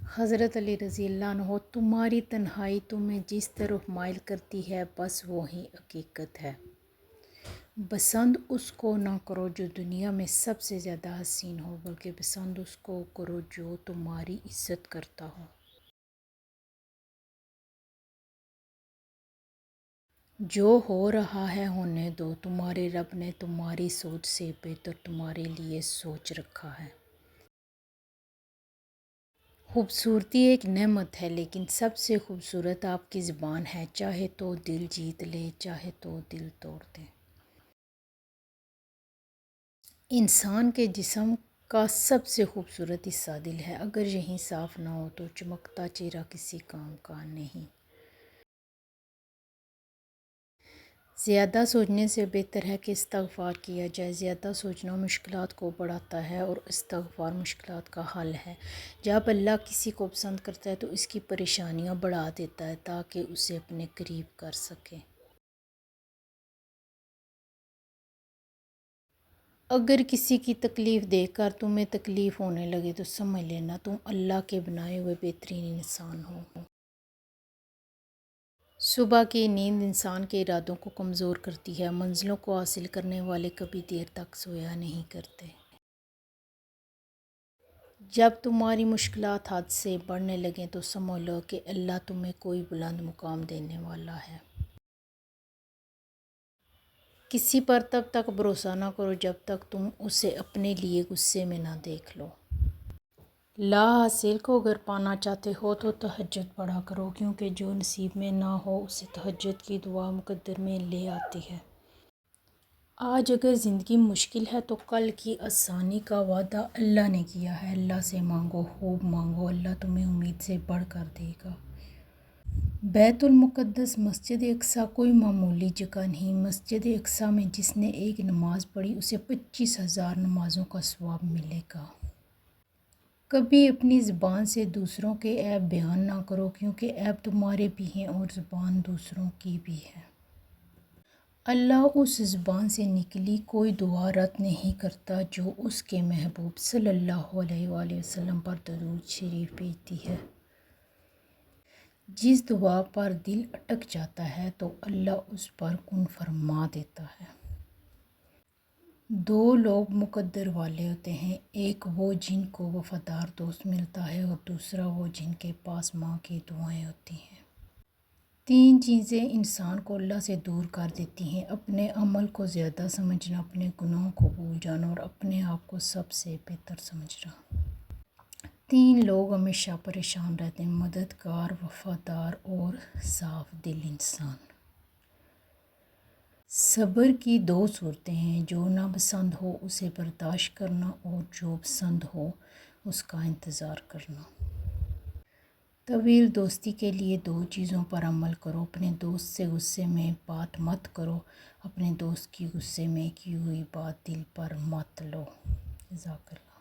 حضرت علی رضی اللہ عنہ: تمہاری تنہائی تمہیں جس طرف مائل کرتی ہے بس وہی حقیقت ہے۔ پسند اس کو نہ کرو جو دنیا میں سب سے زیادہ حسین ہو، بلکہ پسند اس کو کرو جو تمہاری عزت کرتا ہو۔ جو ہو رہا ہے ہونے دو، تمہارے رب نے تمہاری سوچ سے بہتر تمہارے لیے سوچ رکھا ہے۔ خوبصورتی ایک نعمت ہے، لیکن سب سے خوبصورت آپ کی زبان ہے، چاہے تو دل جیت لے، چاہے تو دل توڑ دے۔ انسان کے جسم کا سب سے خوبصورت حصہ دل ہے، اگر یہی صاف نہ ہو تو چمکتا چہرہ کسی کام کا نہیں۔ زیادہ سوچنے سے بہتر ہے کہ استغفار کیا جائے۔ زیادہ سوچنا مشکلات کو بڑھاتا ہے اور استغفار مشکلات کا حل ہے۔ جب اللہ کسی کو پسند کرتا ہے تو اس کی پریشانیاں بڑھا دیتا ہے تاکہ اسے اپنے قریب کر سکے۔ اگر کسی کی تکلیف دیکھ کر تمہیں تکلیف ہونے لگے تو سمجھ لینا تم اللہ کے بنائے ہوئے بہترین انسان ہو۔ صبح کی نیند انسان کے ارادوں کو کمزور کرتی ہے۔ منزلوں کو حاصل کرنے والے کبھی دیر تک سویا نہیں کرتے۔ جب تمہاری مشکلات حد سے بڑھنے لگیں تو سمجھ لو کہ اللہ تمہیں کوئی بلند مقام دینے والا ہے۔ کسی پر تب تک بھروسہ نہ کرو جب تک تم اسے اپنے لیے غصے میں نہ دیکھ لو۔ لا حاصل کو اگر پانا چاہتے ہو تو تہجد پڑھا کرو، کیونکہ جو نصیب میں نہ ہو اسے تہجد کی دعا مقدر میں لے آتی ہے۔ آج اگر زندگی مشکل ہے تو کل کی آسانی کا وعدہ اللہ نے کیا ہے۔ اللہ سے مانگو، خوب مانگو، اللہ تمہیں امید سے بڑھ کر دے گا۔ بیت المقدس مسجد اقصیٰ کوئی معمولی جگہ نہیں۔ مسجد اقصیٰ میں جس نے ایک نماز پڑھی اسے 25,000 نمازوں کا ثواب ملے گا۔ کبھی اپنی زبان سے دوسروں کے عیب بیان نہ کرو، کیونکہ عیب تمہارے بھی ہیں اور زبان دوسروں کی بھی ہے۔ اللہ اس زبان سے نکلی کوئی دعا رد نہیں کرتا جو اس کے محبوب صلی اللہ علیہ وآلہ وسلم پر درود شریف بھیجتی ہے۔ جس دعا پر دل اٹک جاتا ہے تو اللہ اس پر کن فرما دیتا ہے۔ دو لوگ مقدر والے ہوتے ہیں، ایک وہ جن کو وفادار دوست ملتا ہے اور دوسرا وہ جن کے پاس ماں کی دعائیں ہوتی ہیں۔ تین چیزیں انسان کو اللہ سے دور کر دیتی ہیں: اپنے عمل کو زیادہ سمجھنا، اپنے گناہوں کو بھول جانا اور اپنے آپ کو سب سے بہتر سمجھنا۔ تین لوگ ہمیشہ پریشان رہتے ہیں: مددگار، وفادار اور صاف دل انسان۔ صبر کی دو صورتیں ہیں: جو ناپسند ہو اسے برداشت کرنا اور جو پسند ہو اس کا انتظار کرنا۔ طویل دوستی کے لیے دو چیزوں پر عمل کرو: اپنے دوست سے غصے میں بات مت کرو، اپنے دوست کی غصے میں کی ہوئی بات دل پر مت لو۔ جزاک اللہ۔